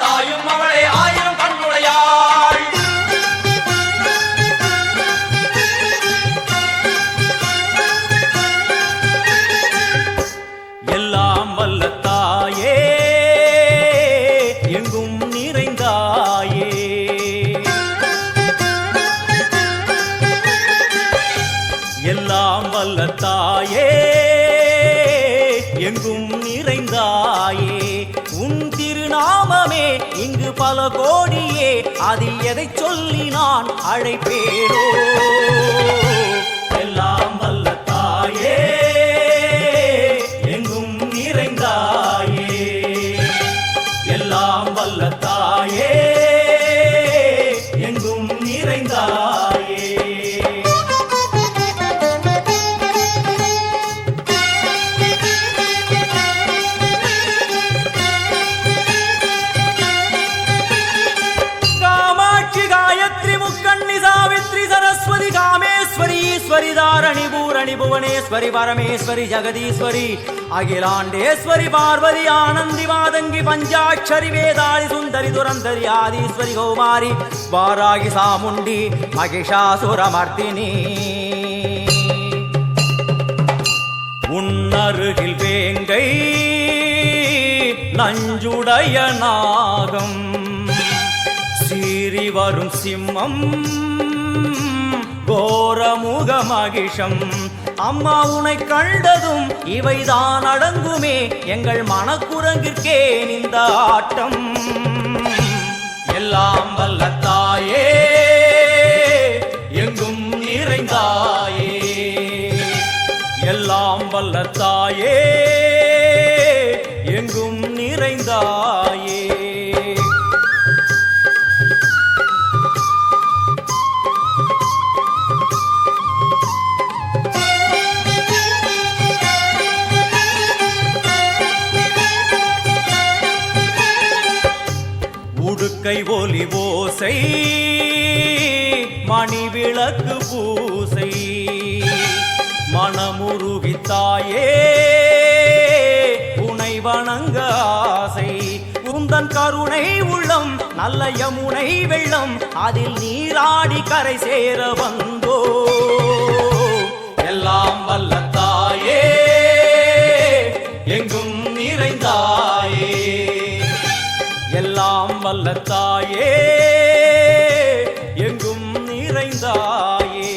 தாயும் அவளே ஆயிரம் கண்ணுடையாள். எல்லாம் வல்ல தாயே எங்கும் நிறைந்தாயே, எல்லாம் வல்ல தாயே எங்கும் நிறைந்தாயே. உன் திருநாமமே இங்கு பல கோடியே, அதில் எதை சொல்லி நான் அழைப்பேனோ. எல்லாம் வல்ல தாயே எங்கும் நிறைந்தாயே, எல்லாம் வல்ல தாயே எங்கும் நிறைந்தாயே. தாரணி பூரணி புவனேஸ்வரி பரமேஸ்வரி ஜெகதீஸ்வரி அகிலாண்டேஸ்வரி பார்வதி ஆனந்தி மாதங்கி பஞ்சாட்சரி வேதாளி சுந்தரி துரந்தரி ஆதீஸ்வரி கௌமாரி வாராகி சாமுண்டி மகிஷாசுரமர்த்தினி. உன்னருகில் வேங்கை நஞ்சுடைய நாகம், சீறி வரும் சிம்மம் கோரமுக மகிஷம். அம்மா உனை கண்டதும் இவைதான் அடங்குமே, எங்கள் மனக்குரங்கிற்கே இந்த ஆட்டம். எல்லாம் வல்ல தாயே எங்கும் நிறைந்தாயே, எல்லாம் வல்ல தாயே எங்கும் நிறைந்தாயே. உடுக்கை ஒலி ஓசை மணி விளக்கு பூசை, மனமுருகித்தாயே உனை வணங்க ஆசை. உந்தன் கருணை உள்ளம் நல்ல யமுனை வெள்ளம், அதில் நீராடி கரை சேர வந்தோ. எல்லாம் வல்ல தாயே எங்கும் நிறைந்தாயே, எல்லாம் வல்ல தாயே எங்கும் நிறைந்தாயே.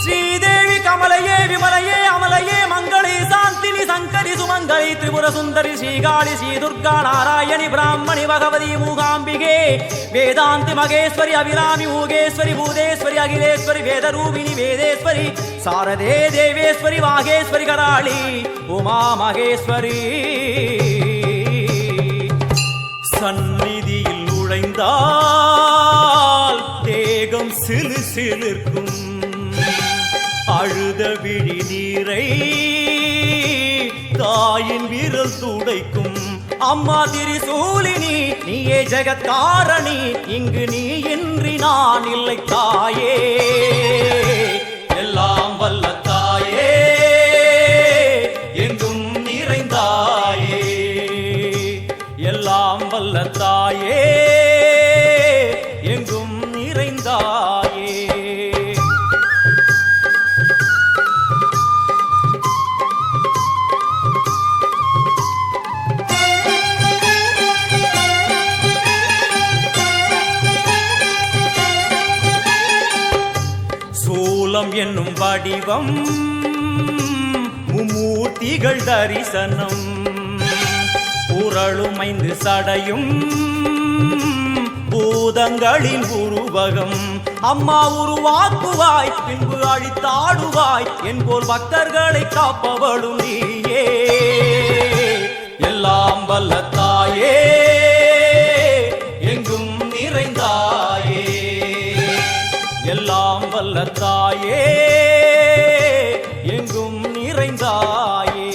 ஸ்ரீதேவி கமலையே விமலையே அமலையே மங்களே சாந்தினி சங்கரி சுமங்கலி திரிபுர சுந்தரி ஸ்ரீகாளி ஸ்ரீ துர்கா நாராயணி பிராமணி பகவதி மூகாம்பிகே வேதாந்தி மகேஸ்வரி அபிராமி மூகேஸ்வரி பூதேஸ்வரி அகிலேஸ்வரி வேதரூபிணி வேதேஸ்வரி சாரதே தேவேஸ்வரி வாகேஸ்வரி கராளி உமா மகேஸ்வரி. சந்நிதியில் நுழைந்தால் தேகம் சிலு சிலிர்க்கும், அழுத விழி நீரை தாயின் விரல் துடைக்கும். அம்மா திரிசூலினி நீயே ஜெகத்காரணி, இங்கு நீ இன்றி நான் இல்லை தாயே. எல்லாம் வல்ல தாயே எங்கும் நிறைந்தாயே, எல்லாம் வல்ல தாயே எங்கும் நிறைந்தாயே. என்னும் வடிவம் மும்மூர்த்திகள் தரிசனம், உரளுமைந்து சடையும் பூதங்களின் உருவகம். அம்மா உருவாக்குவாய் பின்பு அழித்தாடுவாய், என்போல் பக்தர்களை காப்பவளும் நீயே. எல்லாம் வல்ல தாயே எங்கும் நிறைந்தாயே, எல்லாம் வல்ல தாயே எங்கும் நிறைந்தாயே.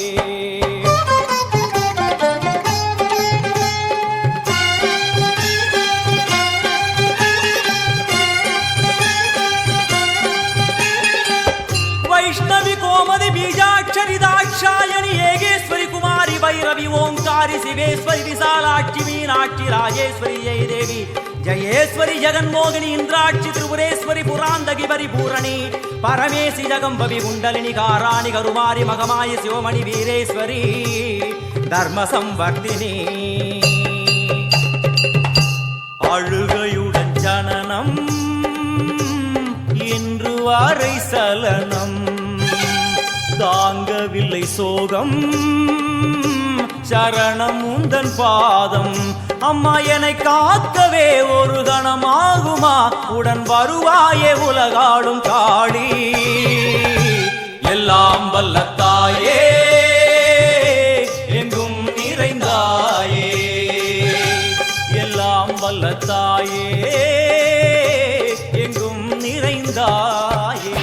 गौरी बीजाक्षरी दाक्षायणी येगेश्वरी कुमारी भैरवी ओंकारी शिवेश्वरी विशालाक्षी मीनाक्षी राजेश्वरी जय देवी जयेश्वरी जगन्मोहिनी इंद्राक्षी त्रिपुरेश्वरी पुरांदगी परिपूरणी परमेशि जगंबवी कुंडलिनी काराणि करुमारी मगमायि शिवमणि वीरेश्वरी धर्म संवर्धिनी அழுகையுடன் ஜனனம் இன்று வாரை சலனம் தாங்கவில்லை சோகம் சரணம் உந்தன் பாதம் அம்மா என்னை காக்கவே ஒரு கணமாகுமா உடன் வருவாயே உலகாடும் காளி எல்லாம் வல்ல தாயே எங்கும் நிறைந்தாயே எல்லாம் வல்ல தாயே எங்கும் நிறைந்தாயே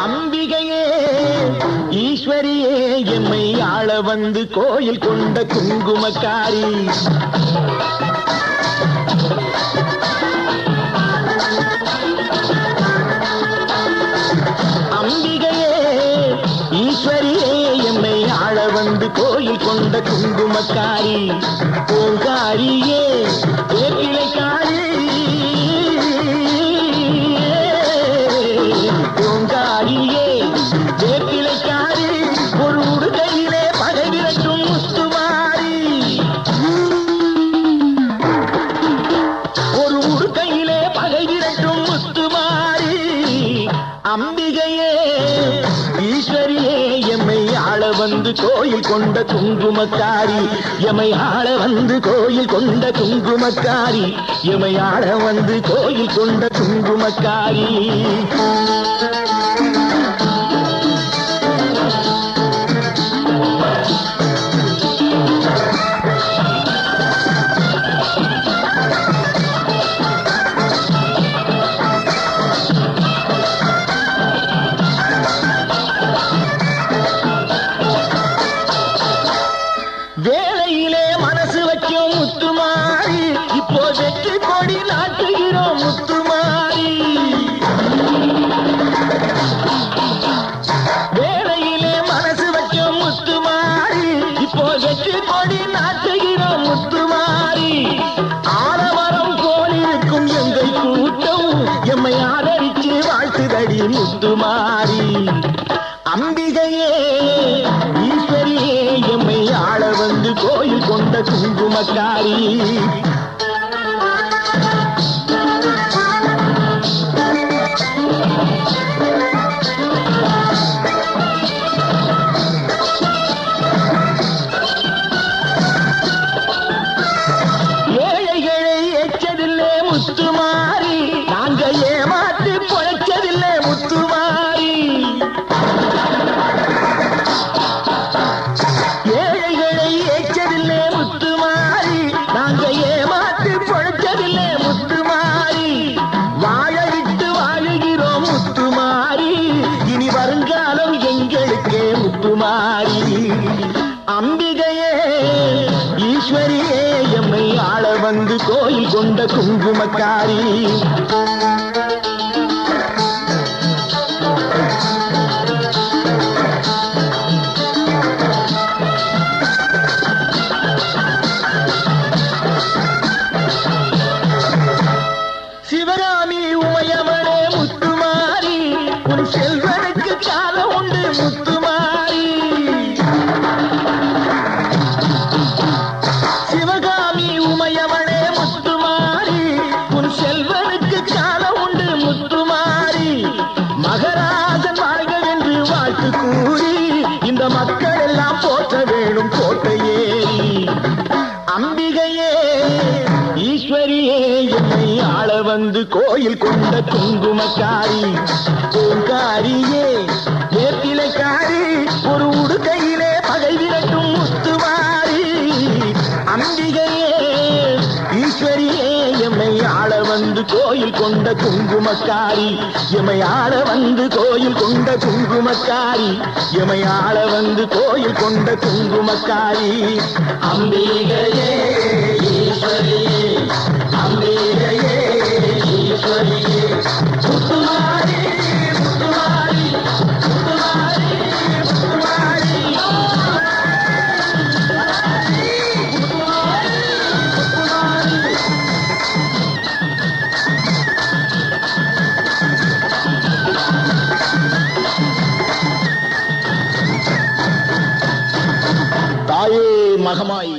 அம்பிகையே ஈஸ்வரியே எம்மை ஆள வந்து கோயில் கொண்ட குங்குமக்காரி அம்பிகையே ஈஸ்வரியே எம்மை ஆள வந்து கோயில் கொண்ட குங்குமக்காரி ஓங்காரியே ஏற்கிளைக்காரி ஓங்காரியே ஏற்கிளைக்காரி ஒரு உடுகையிலே பகை விரட்டும் முத்துமாரி ஒரு உடுகையிலே பகை விரட்டும் முத்துமாரி அம்பிகையே ஈஸ்வரியே எம்மை ஆள வந்து கோயில் கொண்ட குங்குமக்காரி எமை ஆள வந்து கோயில் கொண்ட குங்குமக்காரி எமை ஆள வந்து கோயில் கொண்ட குங்குமக்காரி வேலையிலே மனசு வைக்கும் முத்துமாரி இப்போ வெற்றி கொடி நாட்டுகிறோம் முத்துமாரி வேலையிலே மனசு வைக்கும் முத்துமாரி இப்போ வெற்றி கொடி நாட்டுகிறோம் முத்துமாரி ஆலமரம் போலிருக்கும் எங்கள் கூட்டம் எம்மை ஆதரிச்சு வாழ்த்துதடி முத்துமாரி அம்பிகையே ஈஸ்வரியே எம்மை ஆள வந்து கோயில் கொண்ட குங்குமக்காரி ஏழைகளை எச்சதில்லை முத்துமாரி நாங்க ஏமாற்றி பொழைச்சதில்லை முத்துமாரி ஏழைகளை ஏச்சதில்லை முத்துமாரி நாங்க ஏமாற்றி பொழைச்சதில்லை முத்துமாரி வாழ விட்டு வாழுகிறோம் முத்துமாரி இனி வருங்காலம் எங்களுக்கே முத்துமாரி அம்பிகையே ஈஸ்வரியே எம்மை ஆள வந்து கோயில் கொண்ட குங்குமக்காரி சிவகாமி உமையவனே முத்துமாரி உன் செல்வனுக்கு காலம் உண்டு முத்துமாரி சிவகாமி உமையவனே முத்துமாரி உன் செல்வனுக்கு காலம் உண்டு முத்துமாரி மகராஜன் வாழ்கவென்று வாழ்த்து கூறி இந்த மக்கள் எல்லாம் போற்ற வேணும் கோட்டையேறி அம்பிகையே ஈஸ்வரியே என்னை ஆள வந்து கோயில் கொண்ட குங்குமக்காரி ஓங்காரியே வேப்பிலைக்காரி ஒரு உடுக்கையிலே பகை விரட்டும் முத்துமாரி அம்பிகையே ஈஸ்வரியே எம்மை ஆள வந்து கோயில் கொண்ட குங்குமக்காரி எமை ஆள வந்து கோயில் கொண்ட குங்குமக்காரி எமை ஆள வந்து கோயில் கொண்ட குங்குமக்காரி அம்பிகையே ஈஸ்வரியே அம்பிகையே ஈஸ்வரியே முத்துமாரி முத்துமாரி முத்துமாரி முத்துமாரி தாயே மகமாய்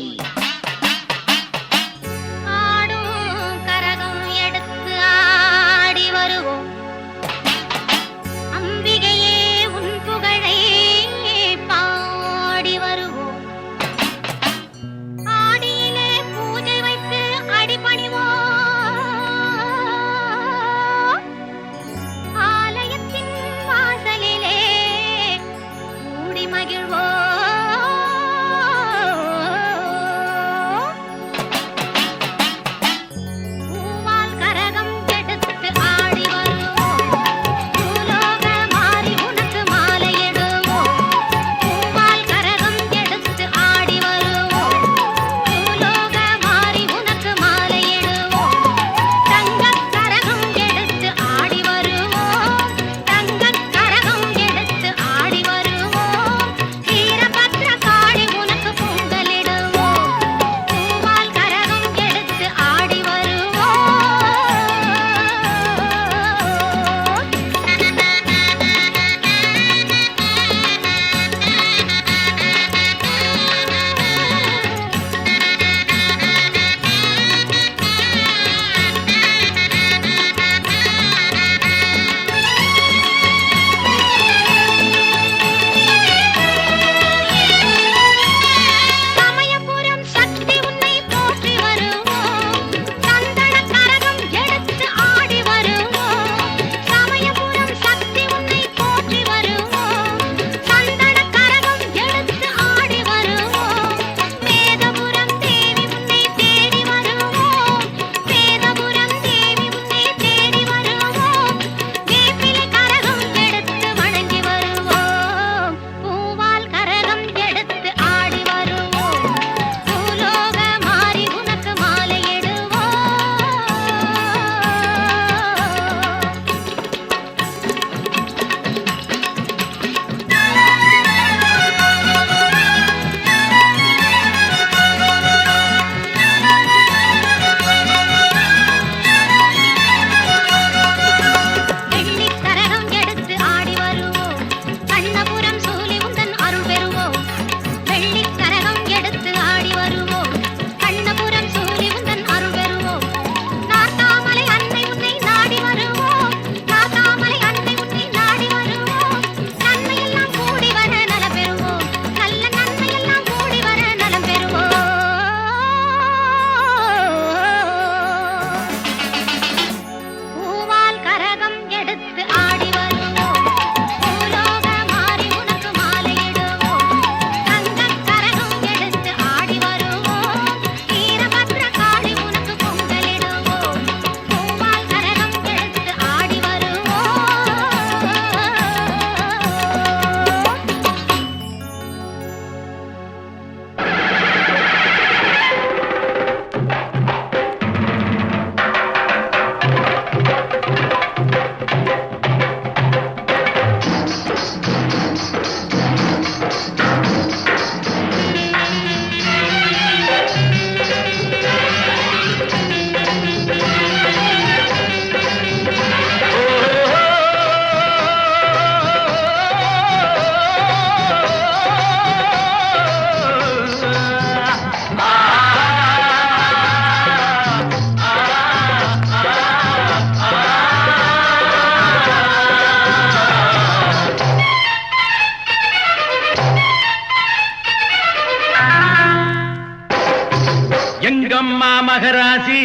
மகராசி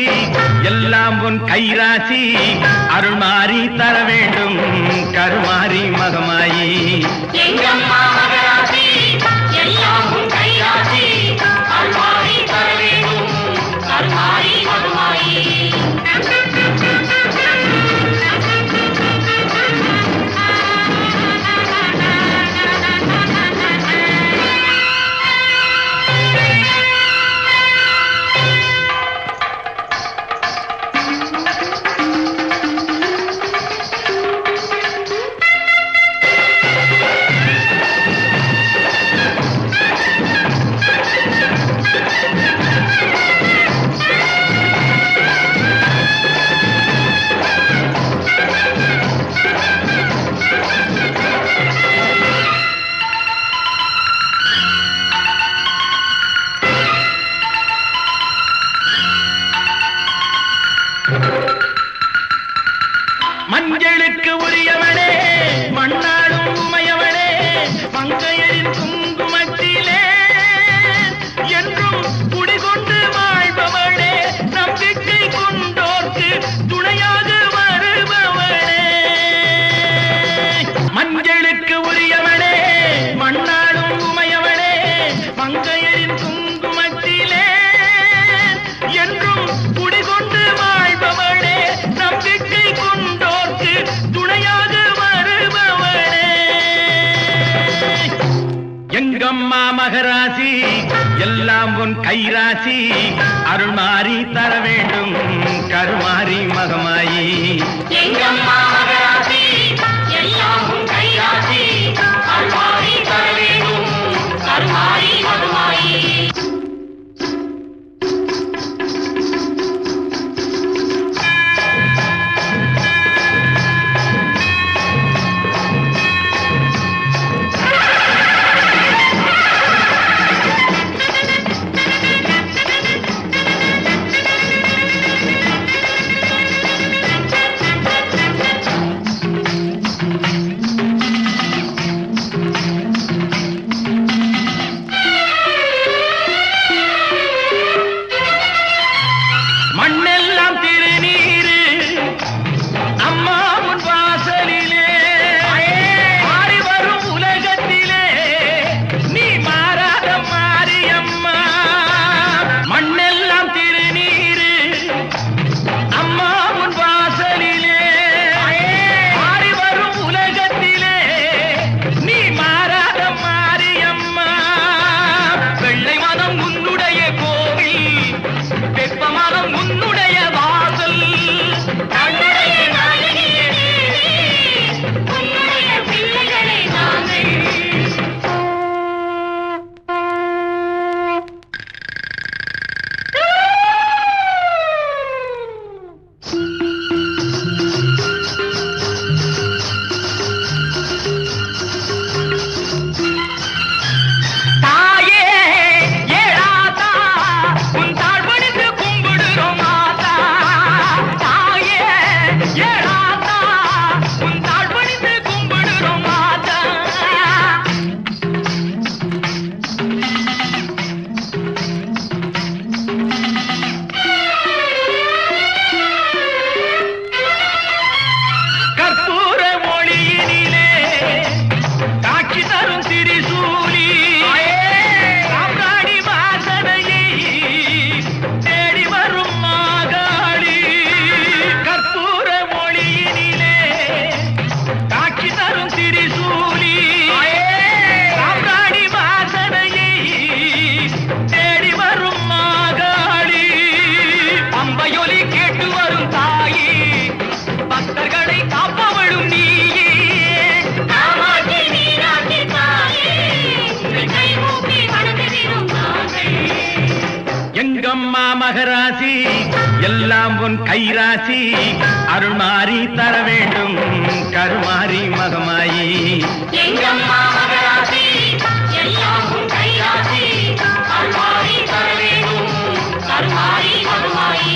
எல்லாம் உன் கைராசி அருள் மாறி தர வேண்டும் கருமாறி மகமாயி எங்கம்மா மகராசி எல்லாம் உன் கைராசி அருள் மாறி தர வேண்டும் கருமாறி மகமாயி மஞ்சளுக்கு உரியவனே மண்ணாடும் உமையவனே மங்கையரின் குங்குமத்திலே என்றும் குடிகொண்டு வாழ்பவனே நம்பிக்கை கொண்டோர்க்கு துணையாக வருபவனே மஞ்சளுக்கு உரியவனே மண்ணாடும் உமையவனே மங்கையரின் குங்குமத்திலே என்றும் குடிகொண்டு வாழ்பவனே நம்பிக்கை கொண்டோர்க்கு துணையாக வருபவனே எங்கம்மா மகராசி எல்லாம் உன் கைராசி அருள் மாறி தர வேண்டும் கருமாறி மகமாயி எங்கம்மா மகராசி எல்லாம் உன் கைராசி அருள் மாறி தர வேண்டும் கருமாறி மகமாயி மண்ணெல்லாம் திருநீரு அம்மா உன் வாசலிலே மாறி வரும் உலகத்திலே நீ மாறாத மாரியம்மா மண்ணெல்லாம் திருநீரு அம்மா உன் வாசலிலே மாறி வரும் உலகத்திலே நீ மாறாத மாரியம்மா வெள்ளை மனம் உன்னுடைய கோவில் வெப்ப மனம் உன்னுடைய வாசல் தன்னுடைய நாயகியே நீ, உன்னுடைய பிள்ளைகளே நாங்கள் தாயே ஏழாதா உன் தாழ்வணிந்து கும்பிடுறோம் மாதா தாயே ஏழாதா உன் தாழ்வணிந்து கும்பிடுறோம் மாதா கற்பூர மொழியினிலே காட்சி தரும் திரிசூலி சாம்ராணி வாசனையை தேடி வரும் மாகாளி கற்பூர மொழியினிலே காட்சி தரும் திரிசூலி சாம்ராணி வாசனையை தேடி வரும் மாகாளி பம்பையொலி கேட்டு வரும் தாயி பக்தர்களை காப்பவளும் நீயே காமாட்சி மீனாட்சி தாயே உன்னை கைகூப்பி வணங்குகிறோம் நாங்கள் எங்கம்மா மகராசி எல்லாம் உன் கைராசி அருள் மாறி தர வேண்டும் கருமாறி மகமாயி எங்கம்மா மகராசி எல்லாம் உன் கைராசி அருள் மாறி தர வேண்டும் கருமாறி மகமாயி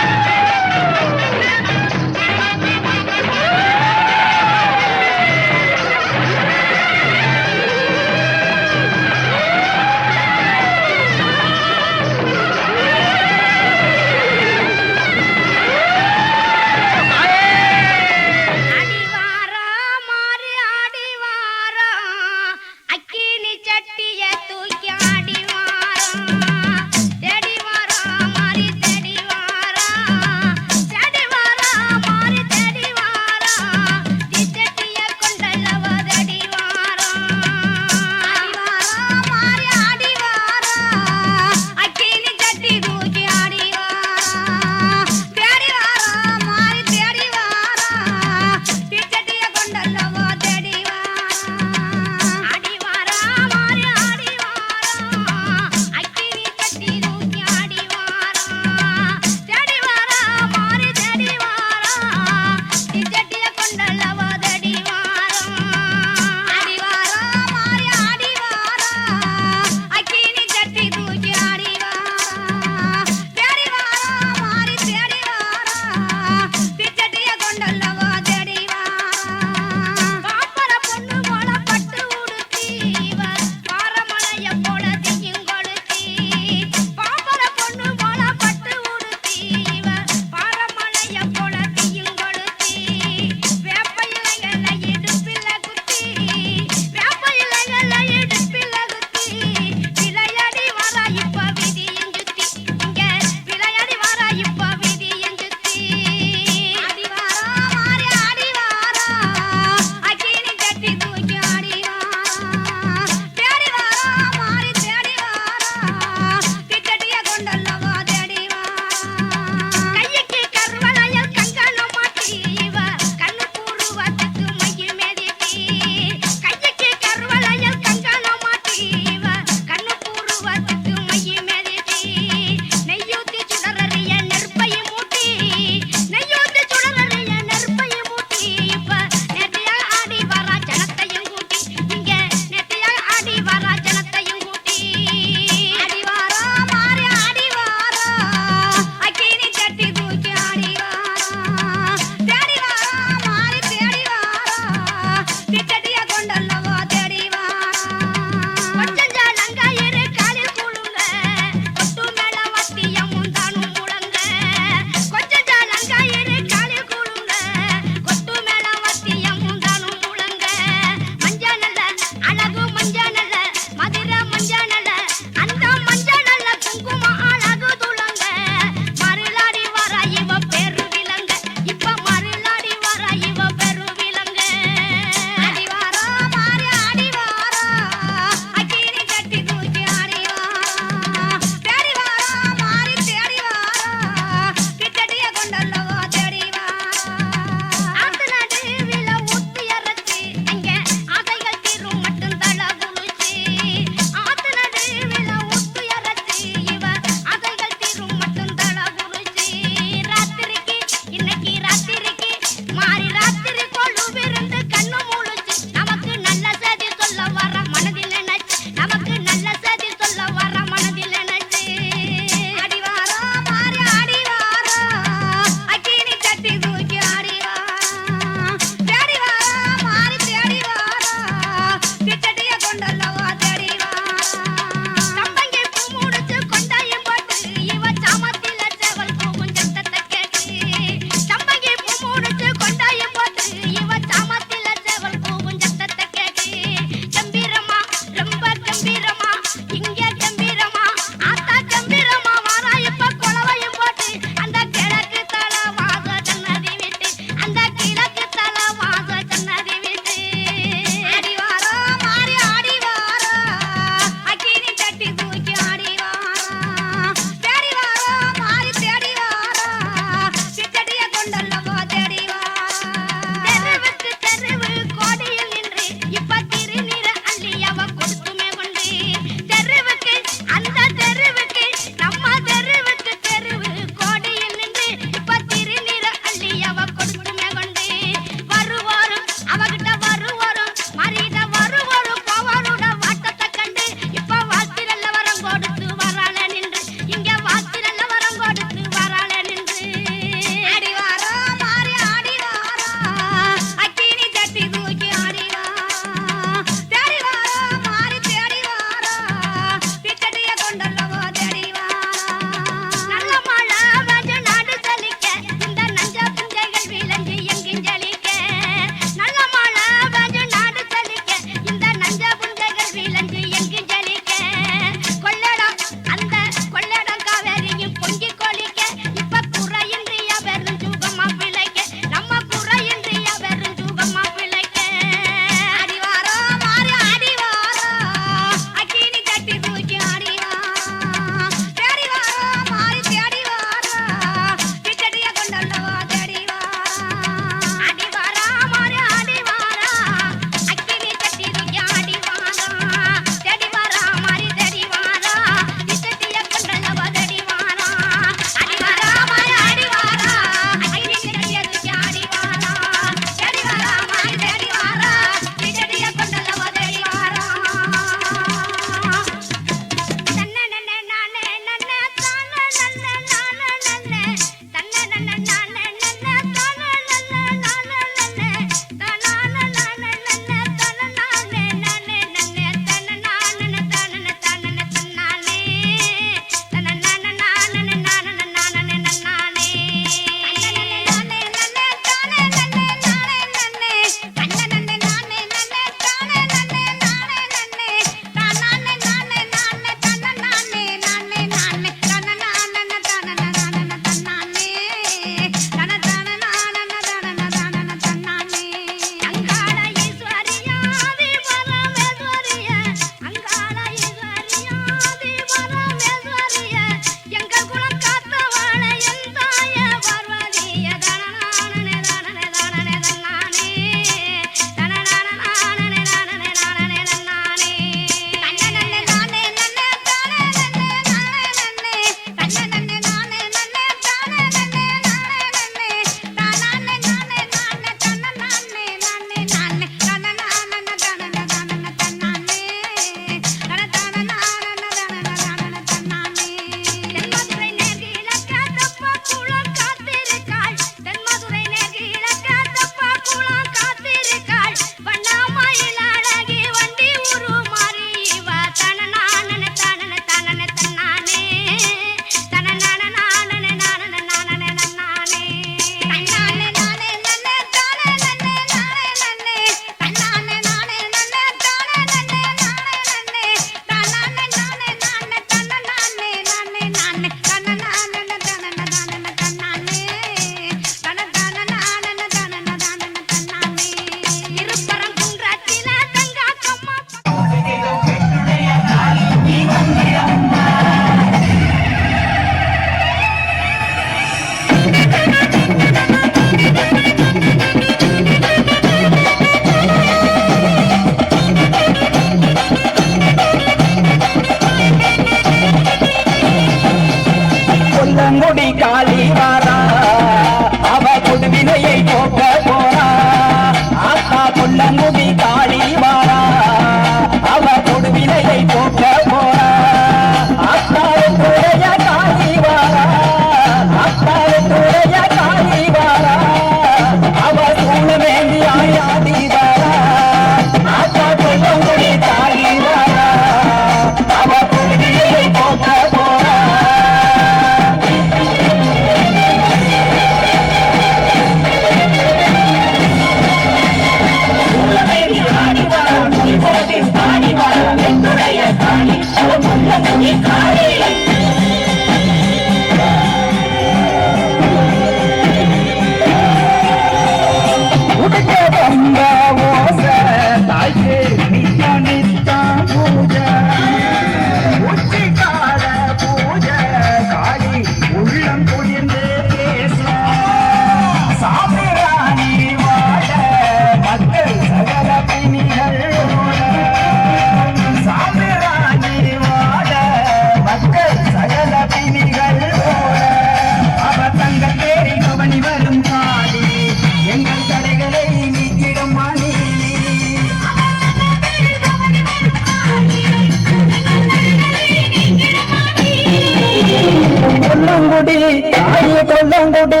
கொல்லங்குடி தாயே கொல்லங்குடி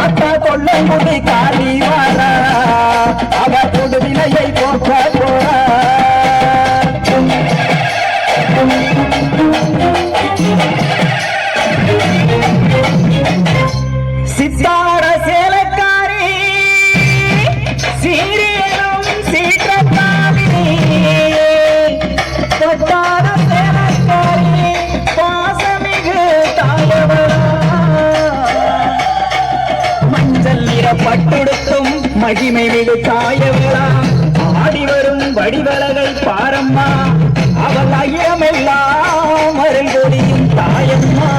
ஆத்தா கொல்லங்குடி காளி வாரா அவ கொடுவினையை போக்க போறா சித்தார சேலக்காரி சீரியலும் சீற்றத்தாவினி கொட்டார சேலக்காரி பாசமிகு தாயவரா மஞ்சள் நிற பட்டுடுத்தும் மகிமை மிகு தாயவரா ஆடி வரும் வடிவலகை பாரம்மா அவள் ஐயமெல்லாம் அருள் கொடியும் தாயம்மா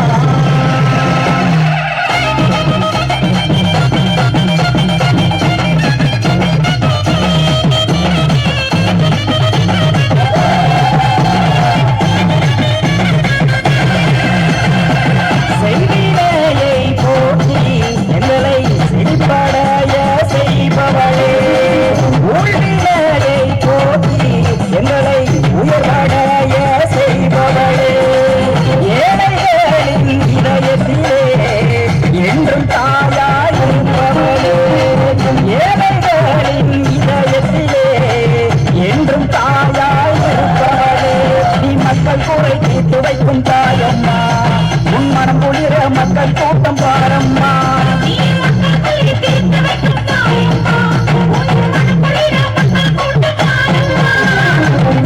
துடைக்கும் தாயம்மா உன் மனம் குளிர மக்கள் கூட்டம் பாரம்மா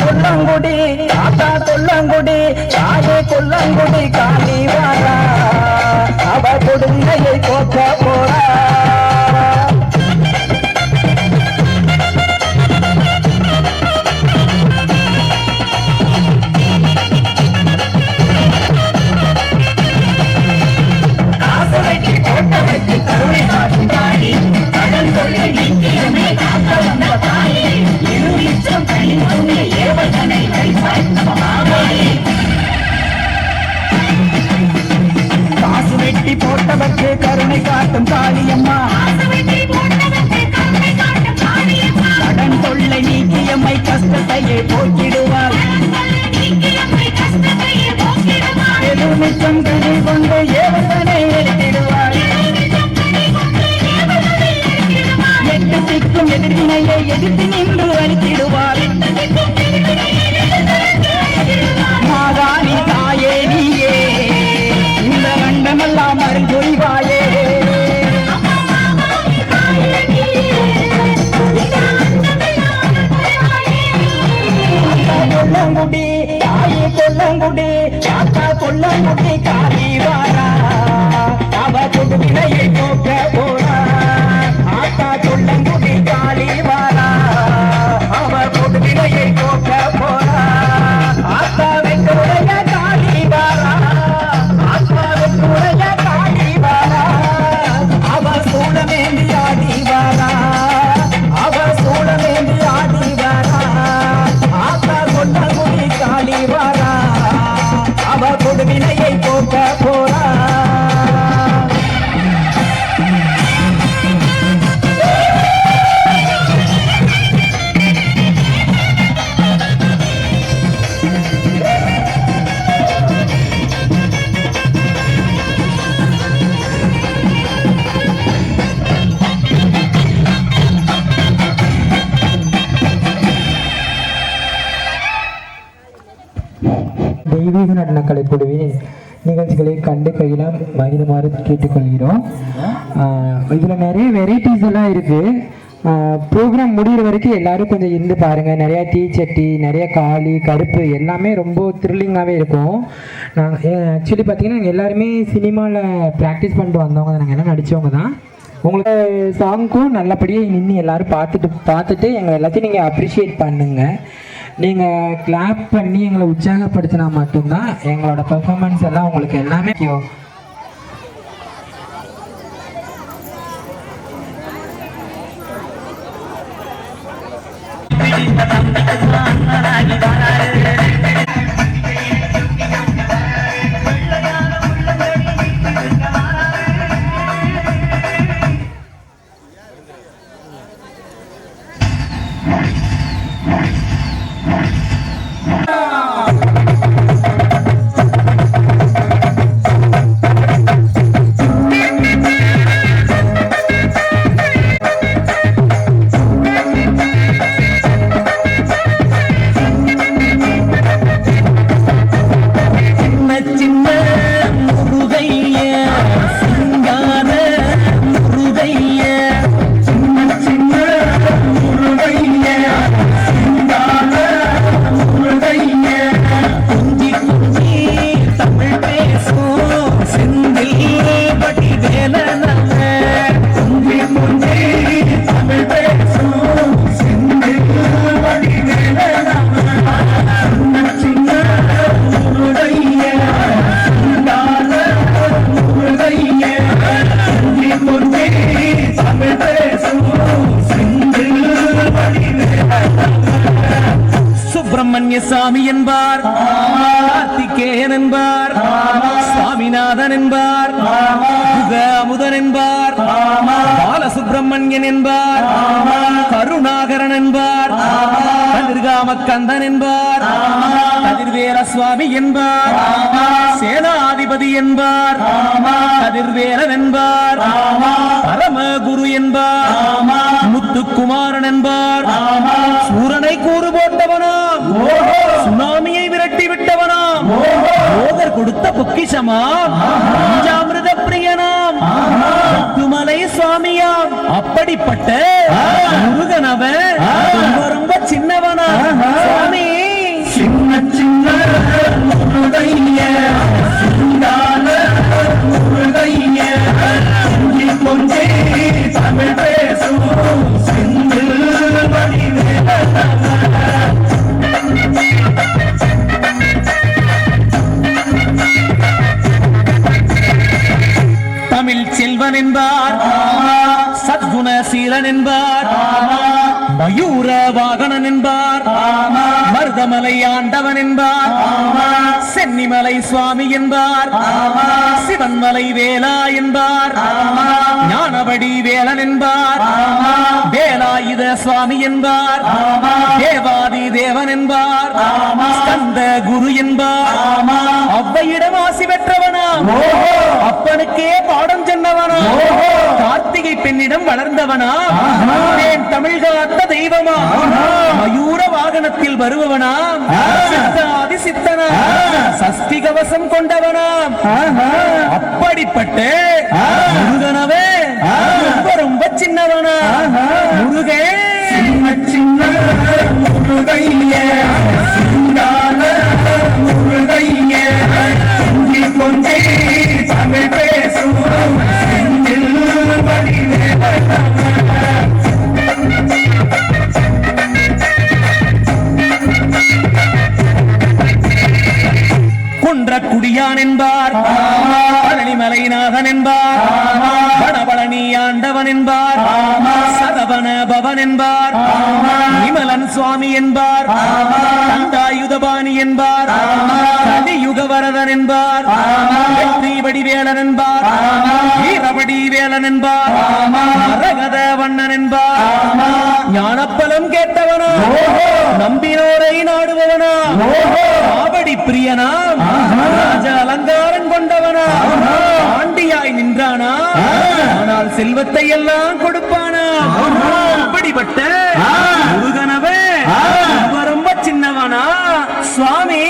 கொல்லங்குடி ஆத்தா கொல்லங்குடி தாயே கொல்லங்குடி காளி வாரா அவ கொடுவினையை போக்க போறா காசு வெட்டி போட்டவர்க்கு கருணை காட்டும் காளியம்மா கடன் தொல்லை நீக்கியம்மை கஷ்டத்தையே போக்கிடுவார் எதிர்மிச்சம் கதை கொண்டு ஏவதனை எழுதிடுவார் எட்டு திக்கும் எதிர்வினையை எதிர்த்து நின்று அளித்திடுவார் மாதானி தாயே நீயே இந்த கண்டமெல்லாம் அருள் புரிவாயே கொல்லங்குடி தாயே கொல்லங்குடி ஆத்தா கொல்லங்குடி காளி வாரா அவ கொடுவினையை போக்க போறா ஆத்தா கொல்லங்குடி காளி வாரா அவ கொடுவினையை போக்க போறா ஆத்தா வெட்டுடைய காளி வாரா ஆத்தா வெட்டுடைய காளி வாரா அவ சூழமேந்தி ஆடி வாரா அவ சூழமேந்தி ஆடி வாரா ஆத்தா கொல்லங்குடி காளி வாரா அவ கொடுவினையை போக்க போறா தெய்வீக நடன கலைக்குழுவின் நிகழ்ச்சிகளை கண்டு கையில் மகிழுமாறு கேட்டுக்கொள்கிறோம். இதில் நிறைய வெரைட்டிஸ் எல்லாம் இருக்குது. ப்ரோக்ராம் முடிகிற வரைக்கும் எல்லோரும் கொஞ்சம் இருந்து பாருங்கள். நிறையா தீச்சட்டி, நிறைய காளி, கருப்பு எல்லாமே ரொம்ப த்ரில்லிங்காகவே இருக்கும். ஆக்சுவலி பார்த்திங்கன்னா நாங்கள் எல்லாருமே சினிமாவில் ப்ராக்டிஸ் பண்ணிட்டு வந்தவங்க தான். நாங்கள் எல்லாம் நடித்தவங்க தான். உங்களுக்கு சாங்க்கும் நல்லபடியாக நின்று எல்லோரும் பார்த்துட்டு எங்கள் எல்லாத்தையும் நீங்கள் அப்ரிஷியேட் பண்ணுங்கள். நீங்கள் கிளாப் பண்ணி எங்களை உற்சாகப்படுத்தினா மட்டும்தான் எங்களோட பெர்ஃபார்மன்ஸ் எல்லாம் உங்களுக்கு எல்லாமே சுப்பிரமணிய சாமி என்பார், கார்த்திகேயன் என்பார், சுவாமிநாதன் என்பார், அமுதன் என்பார், பாலசுப்பிரமணியன் என்பார், கருணாகரன் என்பார், கதிர்காம கந்தன் என்பார், கதிர்வேல சுவாமி என்பார், சேனாதிபதி என்பார், கதிர்வேலன் என்பார், பரமகுரு என்பார், முத்துக்குமாரன் என்பார், சூரனை கூறு போட்டவனாம், சுனாமியை விரட்டி விட்டவனாம், போகர் கொடுத்த பொக்கிஷமாம், பஞ்சாமிர்த பிரியனாம், முத்துமலை சுவாமியாம். அப்படிப்பட்ட முருகனவன் ரொம்ப ரொம்ப சின்னவனா சுவாமி, சின்ன சின்ன முருகைய சிங்கான முருகைய கொஞ்சே தமிழ் பேசும் செந்தில் தமிழ் செல்வன் என்பார், சத்குணசீலன் என்பார், மயூர வாகனன் என்பார், மருதமலை ஆண்டவன் என்பார், சென்னிமலை சுவாமி என்பார், சிவன்மலை வேலா என்பார், ஞானபடி வேலன் என்பார், வேலாயுத சுவாமி என்பார், தேவாதி தேவன் என்பார், ஸ்கந்த குரு என்பார், அவ்வையிடம் ஆசி பெற்றவனாம், அப்பனுக்கே பாடம் சொன்னவனா, கார்த்திகை பெண்ணிடம் வளர்ந்தவனா, தமிழ் காத்த தெய்வமா, மயூர வாகனத்தில் வருபவனாம், சித்தாதி சித்தனா, சஷ்டி கவசம் கொண்டவனாம். அப்படிப்பட்ட முருகனவே ரொம்ப ரொம்ப சின்னவனா முருகன், சின்ன சின்ன முருகைய சிங்கான முருகைய கொஞ்சே தமிழ் பேசும் செந்தில் குன்றக்குடியான் என்பார், பழனிமலைநாதன் என்பார், வடபழனி ஆண்டவன் என்பார், சதவன பவன் என்பார், விமலன் சுவாமி என்பார், தண்டாயுதபாணி என்பார், கலியுக வரதன் என்பார், வெற்றி வடிவேலன் என்பார், வீரவடி வேலன் என்பார், மரகத வண்ணன் என்பார், ஞானப்பலம் கேட்டவனா, நம்பினோரை நாடுபவனா, ஆவடி பிரியனாம், ராஜ அலங்காரம் கொண்டவனா, ஆண்டியாய் நின்றானா, ஆனால் செல்வத்தை எல்லாம் கொடுப்பானா. அப்படிப்பட்ட முருகனவே ரொம்ப ரொம்ப சின்னவனா சுவாமி,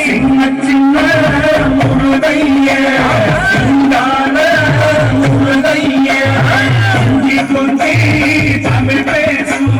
சின்ன சின்ன முருகைய சிங்கான முருகைய கொஞ்சே தமிழ் பேசும்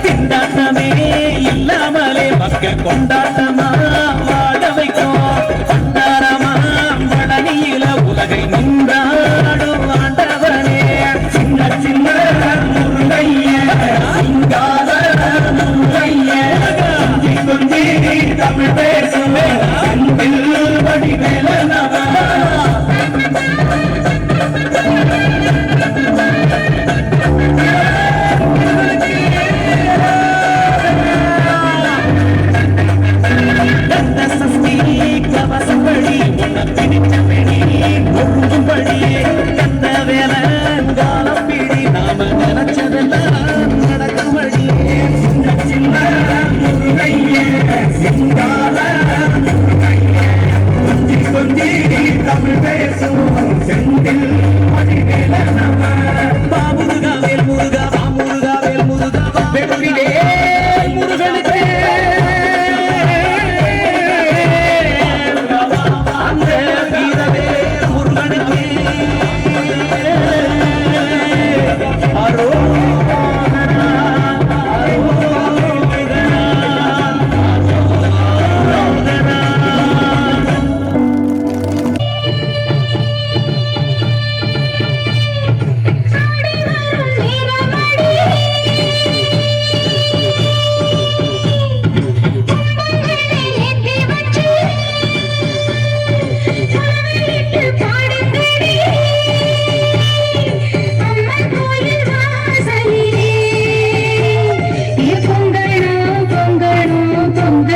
திண்டாட்டமே இல்லாமலே மக்கள் கொண்டாட்டமா வாழ வைக்கும் பண்டாரமா பழனியில உலகை நின்றாடும் ஆண்டவனே, சின்ன சின்ன முருகைய சிங்கார முருகைய கொஞ்சி தமிழ் பேசுவே செந்தில் வடிவேலனவா.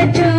அச்சோ